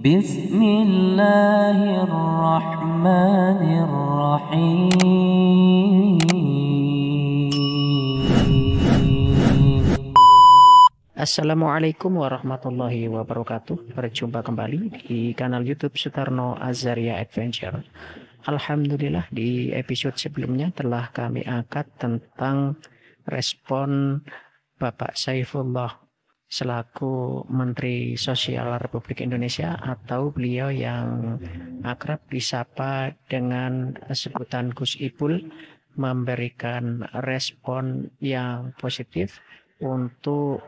Bismillahirrahmanirrahim. Assalamualaikum warahmatullahi wabarakatuh. Berjumpa kembali di kanal YouTube Sutarno Azaria Adventure. Alhamdulillah, di episode sebelumnya telah kami angkat tentang respon Bapak Saifullah selaku Menteri Sosial Republik Indonesia, atau beliau yang akrab disapa dengan sebutan Gus Ipul, memberikan respon yang positif untuk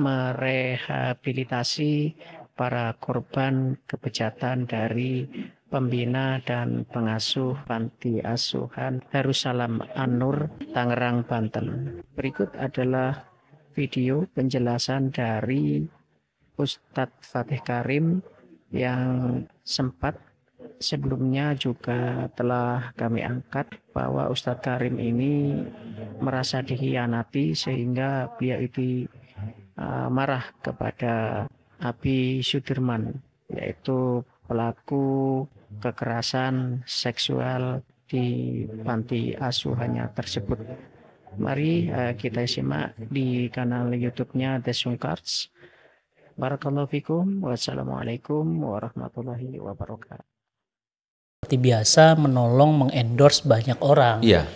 merehabilitasi para korban kebejatan dari pembina dan pengasuh panti asuhan Darussalam An-Nur, Tangerang, Banten. Berikut adalah video penjelasan dari Ustadz Fatih Karim yang sempat sebelumnya juga telah kami angkat bahwa Ustadz Karim ini merasa dikhianati sehingga beliau itu marah kepada Abi Sudirman, yaitu pelaku kekerasan seksual di panti asuhannya tersebut. Mari kita simak di kanal YouTube-nya The Sungkarts. Barakallahu fikum. Wassalamualaikum warahmatullahi wabarakatuh. Seperti biasa menolong, mengendorse banyak orang. Iya.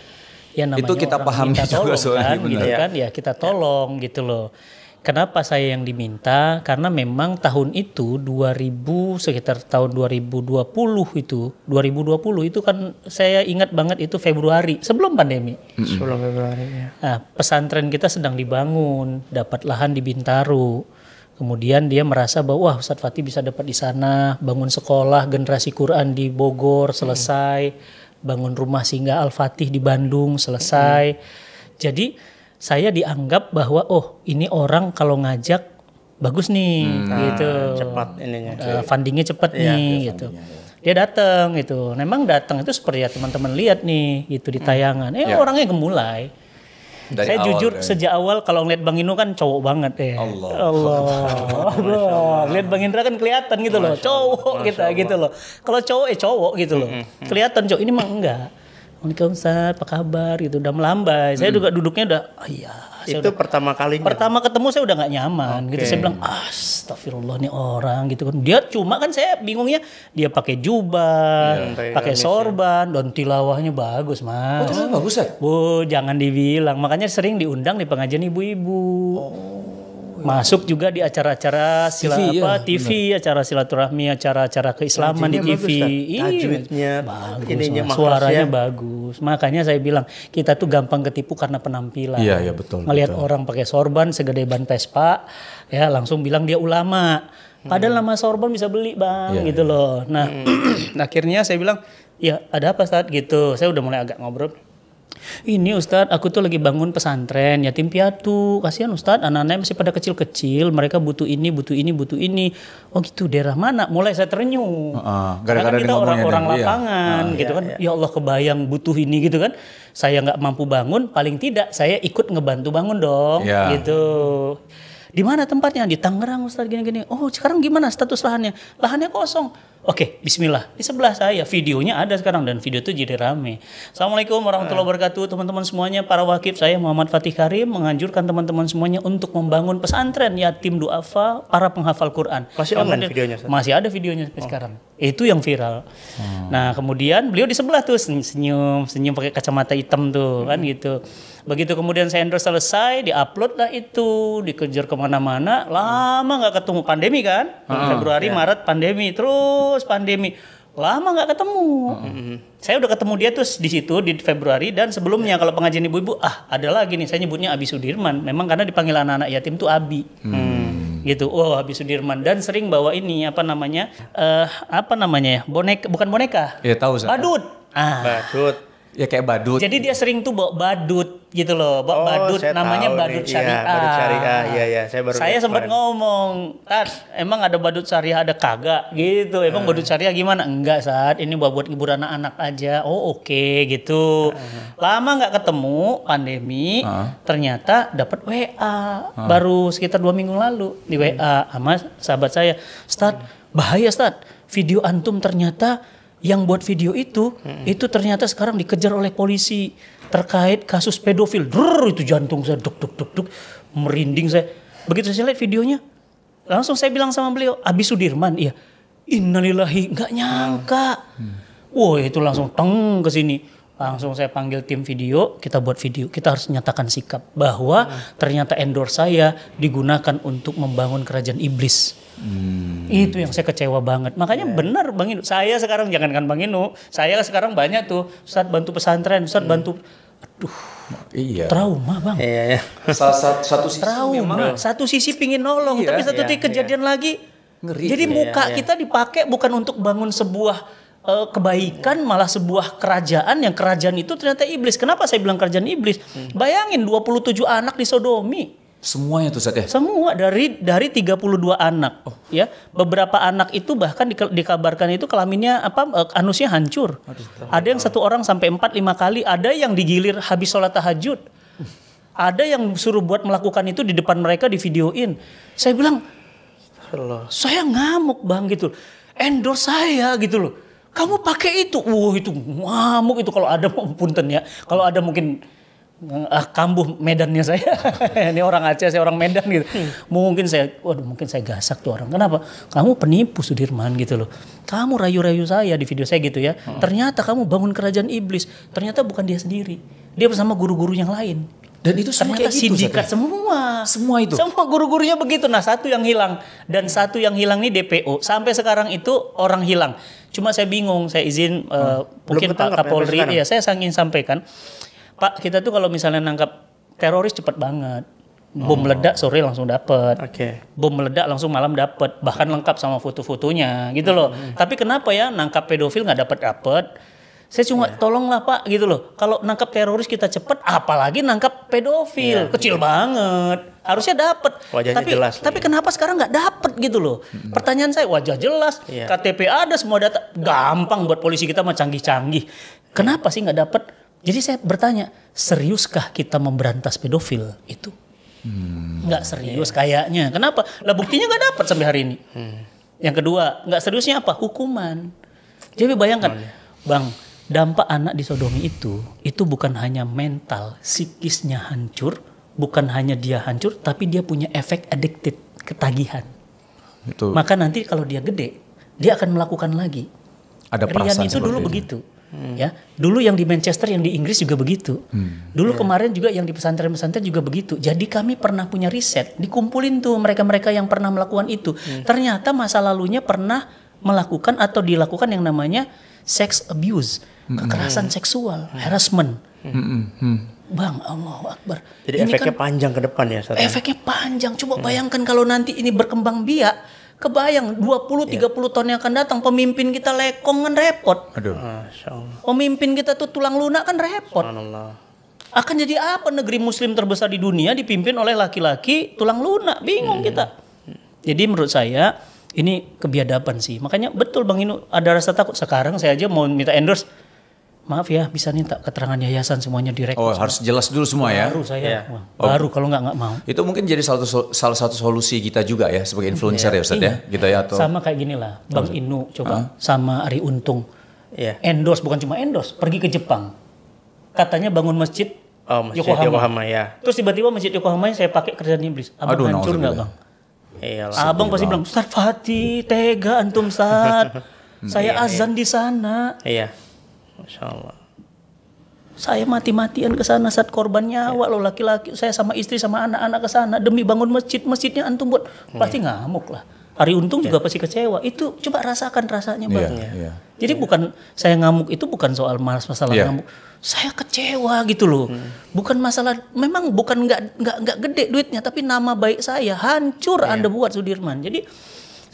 Ya, namanya itu kita pahami kita juga tolong, kan, benar. gitu kan? Ya kita tolong gitu loh. Kenapa saya yang diminta? Karena memang tahun itu sekitar tahun 2020 itu kan saya ingat banget itu Februari sebelum pandemi. Sebelum Februari ya. Nah, pesantren kita sedang dibangun, dapat lahan di Bintaro. Kemudian dia merasa bahwa wah, Ustadz Fatih bisa dapat di sana, bangun sekolah generasi Quran di Bogor selesai, bangun rumah singgah Al-Fatih di Bandung selesai. Jadi saya dianggap bahwa oh ini orang kalau ngajak bagus nih gitu. Cepat ininya. Fundingnya cepat nih gitu. Dia datang gitu. Memang datang itu seperti ya teman-teman lihat nih gitu di tayangan. Orangnya gemulai. Dari Saya awal, jujur sejak awal kalau ngeliat Bang Inu kan cowok banget ya. Allah. Lihat Bang Indra kan kelihatan gitu loh, cowok kita gitu loh. Kalau cowok gitu loh. Kelihatan cowok, ini mah enggak. Waalaikumsalam Ustaz, apa kabar gitu, udah melambai. Saya juga duduknya udah Itu pertama kalinya. Pertama ketemu saya udah nggak nyaman gitu. Saya bilang astagfirullah nih orang gitu kan. Dia cuma kan saya bingungnya dia pakai jubah, pakai sorban, dan tilawahnya bagus mas. Oh, bagus ya? Bu, jangan dibilang. Makanya sering diundang di pengajian ibu-ibu. Masuk juga di acara-acara TV, acara silaturahmi, acara-acara keislaman di TV. Tajwidnya, bagus, suaranya bagus. Makanya saya bilang kita tuh gampang ketipu karena penampilan. Iya, betul. Ngelihat orang pakai sorban segede ban Vespa, ya langsung bilang dia ulama. Padahal nama sorban bisa beli bang, gitu loh. Nah, akhirnya saya bilang, ya ada apa Ustadz gitu. Saya udah mulai agak ngobrol. Ini Ustadz, aku tuh lagi bangun pesantren yatim piatu. Kasihan Ustadz, anak-anaknya masih pada kecil-kecil. Mereka butuh ini. Oh gitu, daerah mana? Mulai saya terenyuh. Karena kita orang-orang lapangan gitu kan. Ya Allah, kebayang butuh ini gitu kan. Saya nggak mampu bangun, paling tidak saya ikut ngebantu bangun dong. Gitu. Di mana tempatnya? Di Tangerang Ustadz gini-gini. Oh sekarang gimana status lahannya? Lahannya kosong. Oke, bismillah. Di sebelah saya videonya ada sekarang dan video itu jadi rame. Assalamualaikum warahmatullahi wabarakatuh teman-teman semuanya. Para wakif, saya Muhammad Fatih Karim menganjurkan teman-teman semuanya untuk membangun pesantren yatim duafa para penghafal Quran. Masih online videonya? Masih ada videonya sampai sekarang. Itu yang viral. Nah kemudian beliau di sebelah tuh senyum pakai kacamata hitam tuh kan gitu. Begitu kemudian saya endorse selesai, diupload lah itu, dikejar kemana-mana, lama nggak ketemu, pandemi kan, Februari, Maret pandemi, terus pandemi, lama nggak ketemu. Saya udah ketemu dia tuh di situ di Februari, dan sebelumnya kalau pengajian ibu-ibu, ada lagi nih, saya nyebutnya Abi Sudirman, memang karena dipanggil anak-anak yatim tuh Abi. Gitu, Abi Sudirman, dan sering bawa ini apa namanya ya, boneka, bukan boneka, ya tahu saya. badut. Badut. Ya kayak badut. Jadi dia sering tuh bawa badut gitu loh, badut namanya badut syariah. Badut syariah, iya Saya sempat ngomong, emang ada badut syariah ada kagak gitu. Emang badut syariah gimana? Enggak saat ini buat hibur anak-anak aja. Oke, gitu. Lama nggak ketemu, pandemi, ternyata dapat WA baru sekitar 2 minggu lalu di WA sama sahabat saya. Ustadz, bahaya Ustaz. Video antum ternyata yang buat video itu ternyata sekarang dikejar oleh polisi terkait kasus pedofil. Itu jantung saya duk, merinding saya. Begitu saya lihat videonya, langsung saya bilang sama beliau, Abi Sudirman, iya. Innalillahi, nggak nyangka. Wah itu langsung teng ke sini. Langsung saya panggil tim video, kita buat video. Kita harus nyatakan sikap bahwa ternyata endorse saya digunakan untuk membangun kerajaan iblis. Itu yang saya kecewa banget. Makanya benar Bang Inu. Saya sekarang jangankan Bang Inu, saya sekarang banyak tuh Ustadz bantu pesantren, Ustadz bantu. Aduh, trauma Bang. Iya. Satu sisi Trauma. Satu sisi pingin nolong, tapi satu sisi kejadian lagi. Ngeri. Jadi muka kita dipakai bukan untuk bangun sebuah kebaikan, malah sebuah kerajaan yang kerajaan itu ternyata iblis. Kenapa saya bilang kerajaan iblis? Bayangin 27 anak disodomi. Semuanya tuh Ustaz ya? Semua dari 32 anak. Ya, beberapa anak itu bahkan dikabarkan itu kelaminnya anusnya hancur. Ada yang satu orang sampai 4-5 kali, ada yang digilir habis sholat tahajud. Ada yang suruh buat melakukan itu di depan mereka, di videoin. Saya bilang, saya ngamuk Bang gitu. Endorse saya gitu loh. Kamu pakai itu, itu ngamuk itu kalau ada punten ya. Kalau ada mungkin kambuh medannya saya. Ini orang Aceh, saya orang Medan gitu. Mungkin saya gasak tuh orang. Kenapa? Kamu penipu Sudirman gitu loh. Kamu rayu-rayu saya di video saya gitu ya. Ternyata kamu bangun kerajaan iblis. Ternyata bukan dia sendiri. Dia bersama guru-guru yang lain. Dan itu semua ternyata kayak gitu, sindikat semua itu. Semua guru-gurunya begitu. Nah, satu yang hilang dan satu yang hilang ini DPO. Sampai sekarang itu orang hilang. Cuma saya bingung, saya izin mungkin Pak Kapolri, ya saya ingin sampaikan. Pak, kita tuh kalau misalnya nangkap teroris cepat banget. Bom meledak sore langsung dapat. Bom meledak langsung malam dapat, bahkan lengkap sama foto-fotonya gitu loh. Tapi kenapa ya nangkap pedofil nggak dapat? Saya cuma tolonglah Pak gitu loh. Kalau nangkap teroris kita cepet, apalagi nangkap pedofil, kecil banget. Harusnya dapat. Tapi kenapa sekarang nggak dapat gitu loh? Pertanyaan saya, wajah jelas, KTP ada, semua data, gampang buat polisi kita mah canggih-canggih. Kenapa sih nggak dapat? Jadi saya bertanya, seriuskah kita memberantas pedofil itu? Nggak serius kayaknya. Kenapa? Lah buktinya nggak dapat sampai hari ini. Yang kedua, nggak seriusnya apa? Hukuman. Jadi bayangkan, Bang. Dampak anak disodomi itu bukan hanya mental, psikisnya hancur, bukan hanya dia hancur, tapi dia punya efek addicted, ketagihan. Betul. Maka nanti kalau dia gede, dia akan melakukan lagi. Ada Rian itu dulu begitu. Ya, dulu yang di Manchester, yang di Inggris juga begitu. Dulu kemarin juga yang di pesantren-pesantren juga begitu. Jadi kami pernah punya riset, dikumpulin tuh mereka-mereka yang pernah melakukan itu. Ternyata masa lalunya pernah melakukan atau dilakukan yang namanya sex abuse. Kekerasan seksual, harassment. Bang, Allahu Akbar. Jadi ini efeknya kan panjang ke depan ya? Efeknya panjang. Coba bayangkan kalau nanti ini berkembang biak. Kebayang 20-30 tahun yang akan datang pemimpin kita lekong kan repot. Pemimpin kita tuh tulang lunak kan repot. Akan jadi apa negeri muslim terbesar di dunia dipimpin oleh laki-laki tulang lunak? Bingung kita. Jadi menurut saya ini kebiadaban sih. Makanya betul Bang Inu ada rasa takut. Sekarang saya aja mau minta endorse. Maaf ya, bisa minta keterangan yayasan semuanya direktur. Oh, harus jelas dulu semua ya. Baru saya. Baru kalau nggak mau. Itu mungkin jadi salah satu solusi kita juga ya sebagai influencer ya Ustaz ya. Gitu ya atau sama kayak gini lah. Bang Inu coba sama Ari Untung. Endorse, bukan cuma endorse, pergi ke Jepang. Katanya bangun masjid Yokohama ya. Terus tiba-tiba masjid Yokohama saya pakai kerjaan iblis. Abang hancur nggak Bang? Abang pasti bilang, Ustaz Fatih, tega antum Ustaz. Saya azan di sana. Iya. Masya Allah. Saya mati-matian ke sana saat korban nyawa loh, laki-laki saya sama istri sama anak-anak ke sana demi bangun masjidnya antum buat pasti ngamuk lah. Ari Untung juga pasti kecewa. Itu coba rasakan rasanya Bang. Jadi bukan saya ngamuk itu bukan soal masalah ngamuk. Saya kecewa gitu loh. Bukan masalah, memang bukan nggak gede duitnya, tapi nama baik saya hancur Anda buat Sudirman. Jadi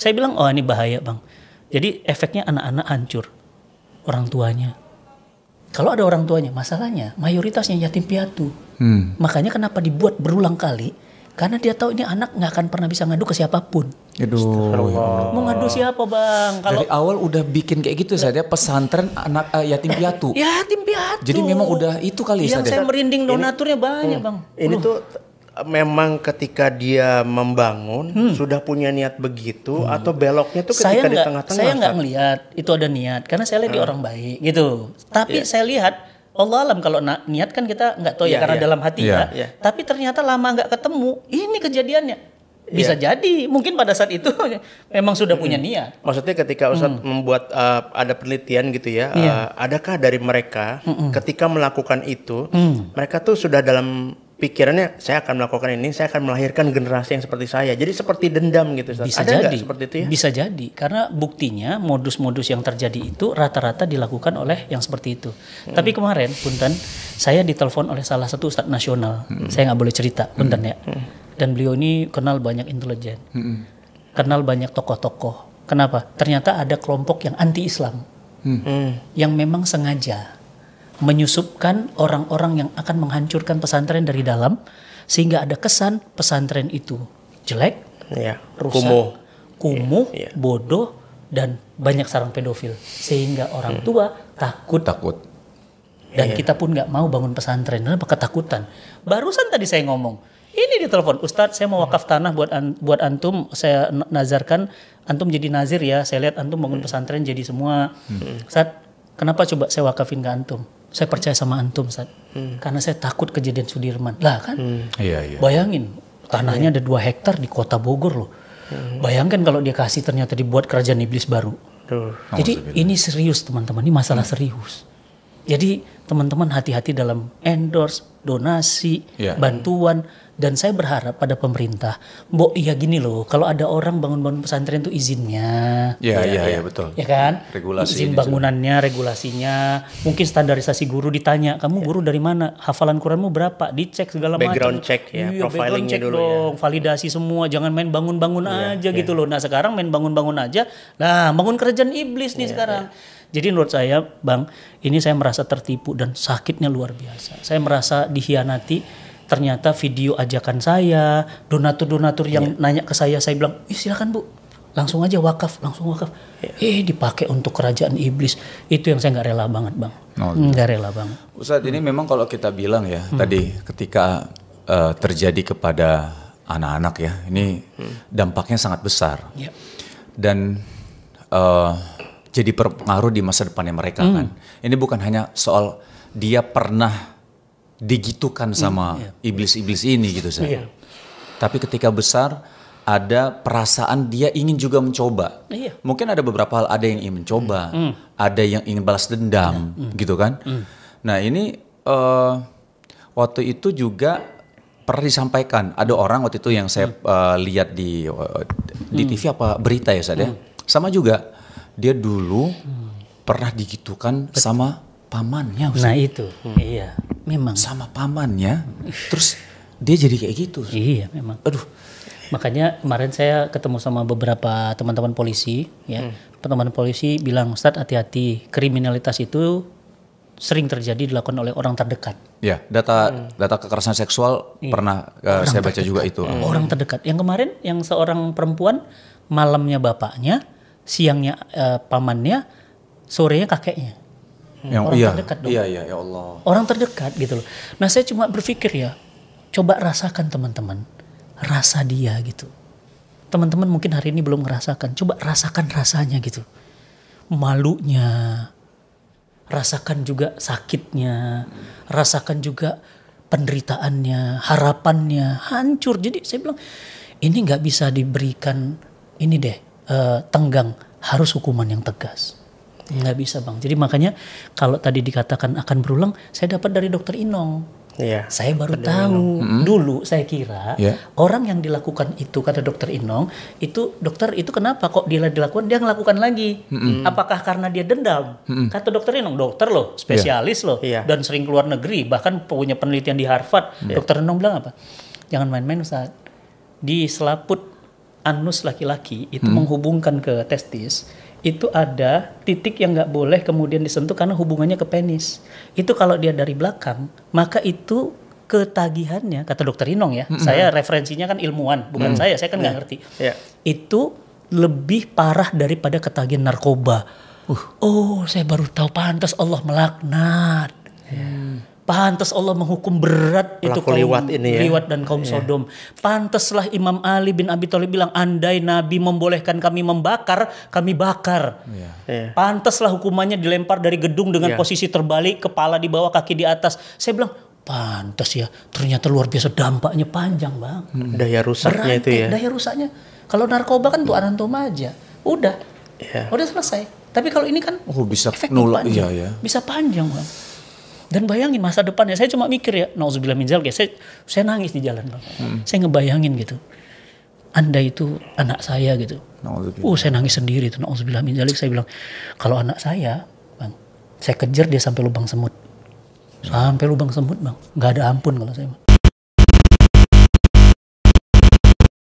saya bilang ini bahaya Bang. Jadi efeknya anak-anak hancur, orang tuanya. Kalau ada orang tuanya, masalahnya mayoritasnya yatim piatu. Makanya kenapa dibuat berulang kali? Karena dia tahu ini anak nggak akan pernah bisa ngadu ke siapapun. Mau ngadu siapa Bang? Dari awal udah bikin kayak gitu saja pesantren anak yatim piatu. Yatim piatu. Jadi memang udah itu kali yang saya merinding donaturnya banyak Bang. Ini tuh memang ketika dia membangun sudah punya niat begitu atau beloknya tuh ketika di tengah-tengah? Saya nggak ngelihat itu ada niat karena saya lihat dia orang baik gitu. Tapi saya lihat Allah alam kalau niat kan kita nggak tahu ya karena dalam hati ya. Tapi ternyata lama nggak ketemu. Ini kejadiannya. Bisa jadi mungkin pada saat itu memang sudah punya niat. Maksudnya ketika Ustadz membuat ada penelitian gitu ya, adakah dari mereka ketika melakukan itu, mereka tuh sudah dalam pikirannya saya akan melakukan ini, saya akan melahirkan generasi yang seperti saya. Jadi seperti dendam gitu. Ustadz. Bisa ada jadi nggak seperti itu ya? Bisa jadi karena buktinya modus-modus yang terjadi itu rata-rata dilakukan oleh yang seperti itu. Tapi kemarin punten saya ditelepon oleh salah satu ustadz nasional. Saya nggak boleh cerita punten ya. Dan beliau ini kenal banyak intelijen, kenal banyak tokoh-tokoh. Kenapa? Ternyata ada kelompok yang anti-Islam, yang memang sengaja menyusupkan orang-orang yang akan menghancurkan pesantren dari dalam, sehingga ada kesan pesantren itu jelek, rusak, kumuh, bodoh, dan banyak sarang pedofil, sehingga orang tua takut. Dan kita pun nggak mau bangun pesantren, kenapa? Ketakutan. Barusan tadi saya ngomong, ini di telepon, Ustadz saya mau wakaf tanah buat antum, saya nazarkan antum jadi nazir ya, saya lihat antum bangun pesantren jadi semua. Ustadz, kenapa coba saya wakafin ke antum? Saya percaya sama antum, Ustadz. Karena saya takut kejadian Sudirman. Lah kan? Bayangin, tanahnya ada 2 hektar di kota Bogor loh. Bayangkan kalau dia kasih ternyata dibuat kerajaan iblis baru. Jadi ini serius teman-teman, ini masalah serius. Jadi teman-teman hati-hati dalam endorse, donasi, bantuan. Dan saya berharap pada pemerintah, iya gini loh, kalau ada orang bangun-bangun pesantren itu izinnya. Iya betul. Ya kan? Regulasi izin bangunannya, regulasinya. Mungkin standarisasi guru ditanya, kamu guru dari mana? Hafalan Quranmu berapa? Dicek segala macam. Background check ya, background check dulu dong, validasi semua. Jangan main bangun-bangun aja gitu loh. Nah sekarang main bangun-bangun aja. Nah bangun kerajaan iblis nih sekarang. Jadi menurut saya Bang, ini saya merasa tertipu dan sakitnya luar biasa. Saya merasa dihianati. Ternyata video ajakan saya, donatur-donatur yang nanya ke saya bilang, silakan Bu, langsung aja wakaf, dipakai untuk kerajaan iblis. Itu yang saya nggak rela banget Bang, nggak rela banget. Ustadz ini memang kalau kita bilang ya, tadi ketika terjadi kepada anak-anak ya, ini dampaknya sangat besar. Dan jadi berpengaruh di masa depannya mereka kan. Ini bukan hanya soal dia pernah digitukan sama iblis-iblis ini gitu saya. Tapi ketika besar ada perasaan dia ingin juga mencoba. Mungkin ada beberapa hal, ada yang ingin mencoba, ada yang ingin balas dendam gitu kan. Nah ini waktu itu juga pernah disampaikan, ada orang waktu itu yang saya lihat di TV apa berita ya Ustaz ya. Sama juga dia dulu pernah digitukan sama pamannya Ustaz. Nah itu, iya memang. Sama pamannya, terus dia jadi kayak gitu. Iya memang. Aduh. Makanya kemarin saya ketemu sama beberapa teman-teman polisi, ya. Teman-teman polisi bilang, Ustadz hati-hati, kriminalitas itu sering terjadi dilakukan oleh orang terdekat. Ya, data kekerasan seksual pernah saya baca juga itu. Orang terdekat. Yang kemarin, yang seorang perempuan, malamnya bapaknya, siangnya pamannya, sorenya kakeknya. Orang terdekat dong. Iya, ya Allah. Orang terdekat gitu loh. Nah saya cuma berpikir ya, coba rasakan teman-teman, rasa dia gitu. Teman-teman mungkin hari ini belum merasakan, coba rasakan rasanya gitu. Malunya, rasakan juga sakitnya, rasakan juga penderitaannya, harapannya, hancur. Jadi saya bilang, ini gak bisa diberikan, ini deh, tenggang, harus hukuman yang tegas. Nggak bisa Bang. Jadi makanya kalau tadi dikatakan akan berulang, saya dapat dari Dokter Inong. Saya baru tahu. Dulu saya kira orang yang dilakukan itu, kata Dokter Inong, itu dokter itu kenapa kok dia dilakukan, dia ngelakukan lagi. Apakah karena dia dendam? Kata Dokter Inong, dokter loh, spesialis loh, dan sering keluar negeri, bahkan punya penelitian di Harvard. Dokter Inong bilang apa? Jangan main-main Ustaz. Di selaput anus laki-laki itu menghubungkan ke testis. Itu ada titik yang nggak boleh kemudian disentuh karena hubungannya ke penis. Itu kalau dia dari belakang, maka itu ketagihannya, kata Dokter Inong ya. Saya referensinya kan ilmuwan, bukan saya kan nggak ngerti. Itu lebih parah daripada ketagihan narkoba. Oh, saya baru tahu, pantas Allah melaknat. Pantas Allah menghukum berat itu Pelaku kaum liwat ini ya. liwat dan kaum Sodom. Pantaslah Imam Ali bin Abi Thalib bilang, andai Nabi membolehkan kami membakar, kami bakar. Iya. Pantaslah hukumannya dilempar dari gedung dengan Iya. posisi terbalik, kepala di bawah, kaki di atas. Saya bilang, pantas ya. Ternyata luar biasa, dampaknya panjang, Bang. Daya rusaknya itu ya. Daya rusaknya. Kalau narkoba kan tuh anantum aja. Udah. Iya. Udah selesai. Tapi kalau ini kan bisa efeknya nolak, panjang. iya, ya. Bisa panjang, Bang. Dan bayangin masa depannya, saya cuma mikir ya, nauzubillah min dzalik, saya nangis di jalan, Bang. Saya ngebayangin gitu. Anda itu anak saya gitu. Saya nangis sendiri tuh, nauzubillah min dzalik. Saya bilang, kalau anak saya, Bang, saya kejar dia sampai lubang semut. Sampai lubang semut, Bang. Nggak ada ampun kalau saya.